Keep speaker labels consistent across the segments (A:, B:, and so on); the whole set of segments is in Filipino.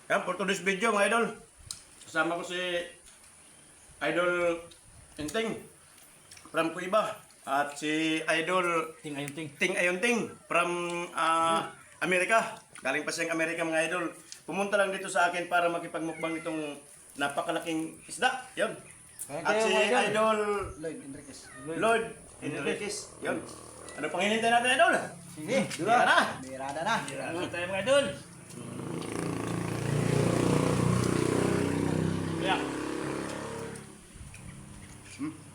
A: Yan, for today's video mga idol. Kasama ko si Idol Inting from Cuiba at si Idol
B: Ting ayun ting.
A: Ting Ayunting from Amerika. Galing pa siyang Amerika mga idol. Pumunta lang dito sa akin para makipagmukbang nitong napakalaking isda. Yun. At si Idol
B: Lloyd Enriquez.
A: Lord Enriquez. Yun. Ano pang hinintay natin idol?
B: Sige.
A: Bira na.
B: Birada na.
C: Ano tayo mga idol?
A: Yeah.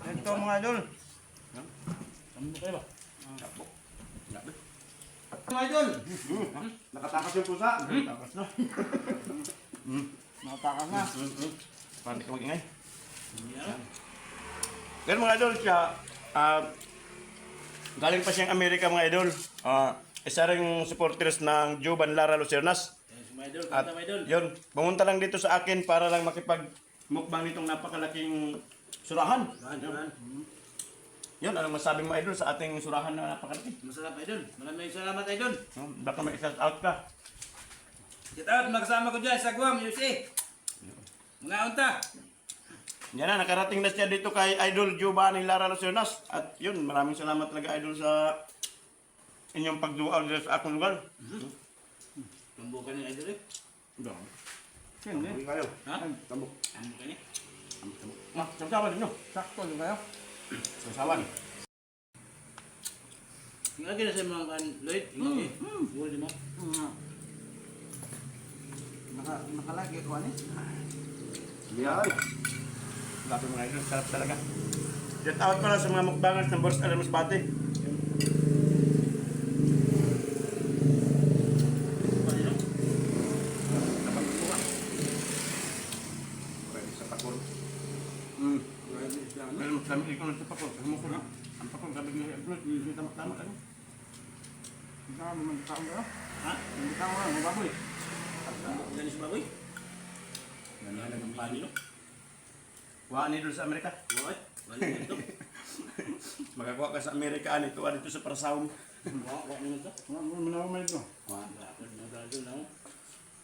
B: Ito mga idol.
C: Ano kayo ba?
B: Mga idol.
A: Nakatakas yung pusa. Nakatakas na.
B: Natakas na.
A: Paano ka mag-ingay? Yan mga idol siya. Galing pa siyang Amerika mga idol. Isa ring supporters ng Juban Lara Lucernas.
C: Yes, mga idol.
A: At
C: Kanta mga idol.
A: yun, pumunta lang dito sa akin para lang makipag-mukbang nitong napakalaking surahan. Yun, anong masabi mo idol sa ating surahan na napakalaki?
C: Masarap idol. Maraming salamat idol.
A: Baka may shout out ka.
C: Shout out magkasama ko dyan sa Guam, USA. Mga unta.
A: Yan na, nakarating na siya dito kay Idol Giovanni Lara Lucernas. At yun, maraming salamat talaga idol sa inyong pagdual dito sa akong lugar.
C: Tumbukan ni idol eh.
B: Hindi.
A: kayo.
C: Ha?
A: Tambok.
C: Tumbukan ni.
A: Sasawan ninyo.
B: Sakto din kayo.
A: Sasawan.
C: Lagi na sa mga kan Lloyd. Lagi. Buwan di mo.
B: Nakalagi ko ani.
A: Yan. Grabe mga idol, sarap talaga. Shout out pala sa mga mukbangers ng Boss Alamas Bate. Sa pakol. Pero dami ikaw na sa pakol. Ano ko na? Ang pakol, sabi niya, hindi tama-tama ano?
B: Hindi ka naman taong ka.
C: Ha?
B: Hindi ka naman mababoy.
C: Ganun si Baboy?
A: Ganun ang
C: Panilo?
A: Kuhaan nito sa Amerika.
C: What? Wala ito.
A: Magakuha ka sa Amerika, dito sa Parasaum.
C: Wala naman ito.
B: Manawamay ito.
C: Wala ako na idol na.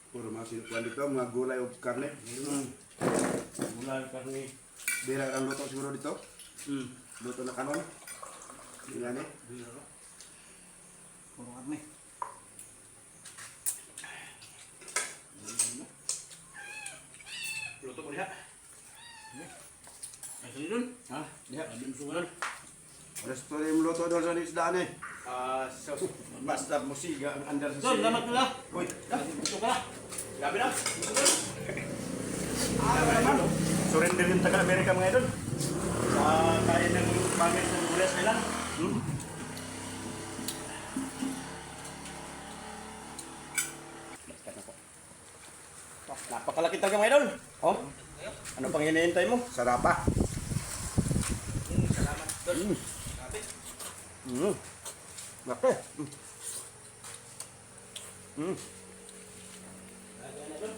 D: Puro mga sinukuan dito, mga gulay o karne.
A: Mula karni.
D: Bira ang luto siguro dito.
C: Hmm.
D: Luto na kanon. Yan eh.
B: Puro karne.
A: Luto ko diha.
C: Ay, sali dun.
A: Ha? Diha.
C: Sabi mo sugal.
D: Resto na yung luto doon sa isdaan eh.
A: So, basta musiga ang andar sa
C: Dol, damat nila.
A: Uy,
C: Ito ka.
A: grabe na. Grabe naman. Surrender yung taga-Amerika mga idol. Sa kaya ng bagay sa bulas nila. Napakalaki talaga mga idol. Oh, ano pang hinihintay mo?
D: Sarapa.
C: Salamat, Dol. Grabe.
A: Laki.
C: Lagi na, Dol.